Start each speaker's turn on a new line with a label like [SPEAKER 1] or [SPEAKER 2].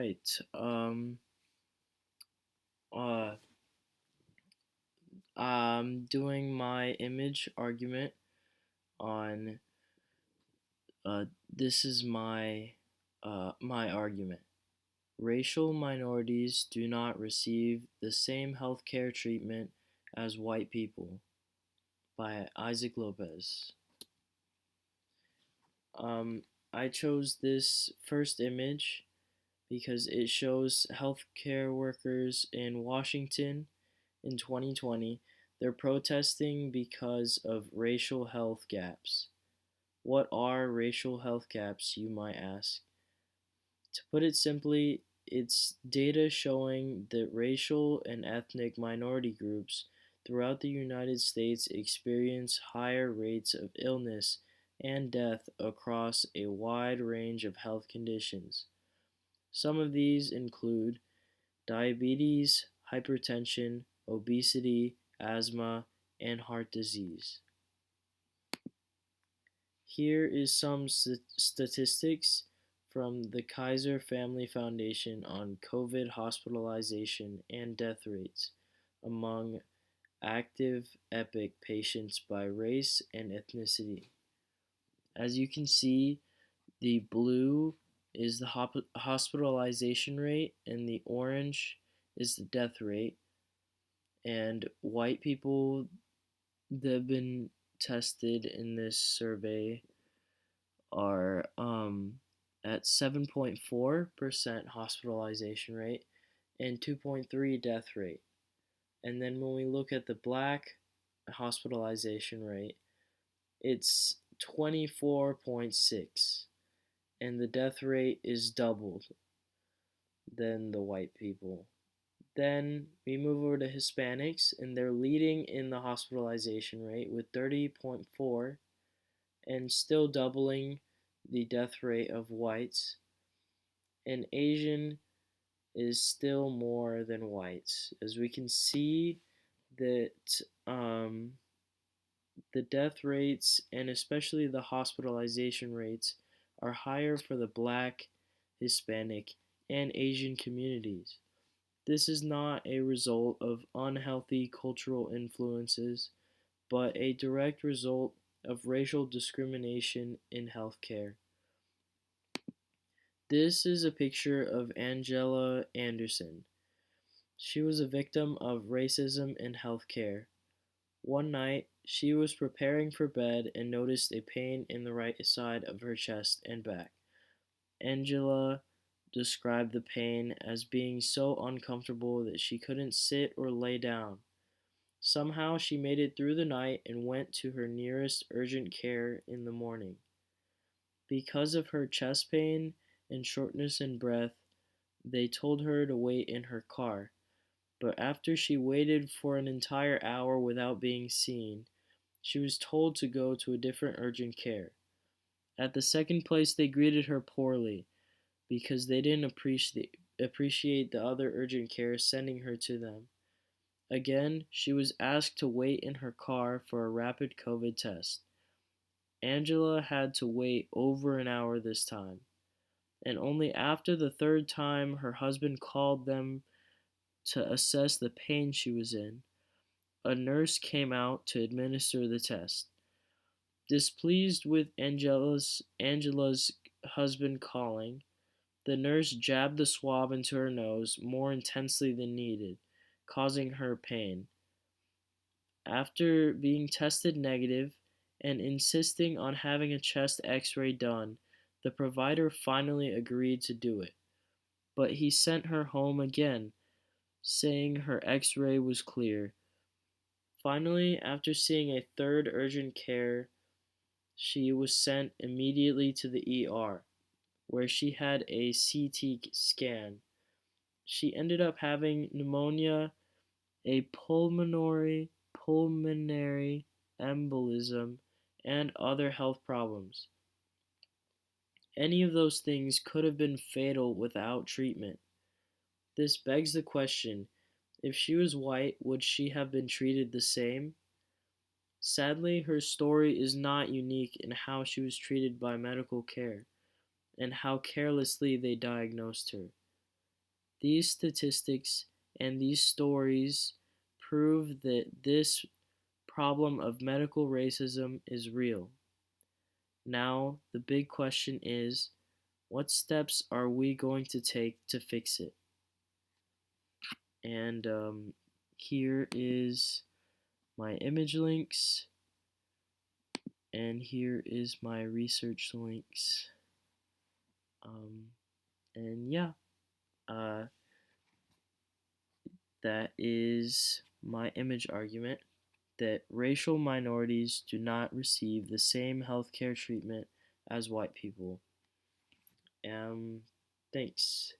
[SPEAKER 1] right. Uh, I'm doing my image argument on. Uh, this is my argument. Racial minorities do not receive the same healthcare treatment as white people by Isaac Lopez. Um, I chose this first image because it shows healthcare workers in Washington in 2020. They're protesting because of racial health gaps. What are racial health gaps, you might ask? To put it simply, it's data showing that racial and ethnic minority groups throughout the United States experience higher rates of illness and death across a wide range of health conditions. Some of these include diabetes, hypertension, obesity, asthma, and heart disease. Here is some statistics from the Kaiser Family Foundation on COVID hospitalization and death rates among active EPIC patients by race and ethnicity. As you can see, the blue is the hospitalization rate and the orange is the death rate. And white people that have been tested in this survey are at 7.4% hospitalization rate and 2.3 death rate. And then when we look at the black hospitalization rate, it's 24.6 and the death rate is doubled than the white people. Then we move over to Hispanics and they're leading in the hospitalization rate with 30.4 and still doubling the death rate of whites. And Asian is still more than whites. As we can see that um, the death rates and especially the hospitalization rates are higher for the black, Hispanic, and Asian communities. This is not a result of unhealthy cultural influences, but a direct result of racial discrimination in healthcare. This is a picture of Angela Anderson. She was a victim of racism in healthcare. One night, she was preparing for bed and noticed a pain in the right side of her chest and back. Angela described the pain as being so uncomfortable that she couldn't sit or lay down. Somehow she made it through the night and went to her nearest urgent care in the morning. Because of her chest pain and shortness in breath, they told her to wait in her car. But after she waited for an entire hour without being seen, she was told to go to a different urgent care. At the second place, they greeted her poorly because they didn't appreciate the other urgent care sending her to them. Again, she was asked to wait in her car for a rapid COVID test. Angela had to wait over an hour this time, and only after the third time her husband called them to assess the pain she was in. A nurse came out to administer the test. Displeased with Angela's husband calling, the nurse jabbed the swab into her nose more intensely than needed, causing her pain. After being tested negative and insisting on having a chest x-ray done, the provider finally agreed to do it. But he sent her home again, saying her x-ray was clear. Finally, after seeing a third urgent care, she was sent immediately to the ER, where she had a CT scan. She ended up having pneumonia, a pulmonary embolism, and other health problems. Any of those things could have been fatal without treatment. This begs the question, if she was white, would she have been treated the same? Sadly, her story is not unique in how she was treated by medical care and how carelessly they diagnosed her. These statistics and these stories prove that this problem of medical racism is real. Now, the big question is, what steps are we going to take to fix it? And here is my image links, and here is my research links. Um, and yeah, uh, that is my image argument that racial minorities do not receive the same healthcare treatment as white people. Um, thanks.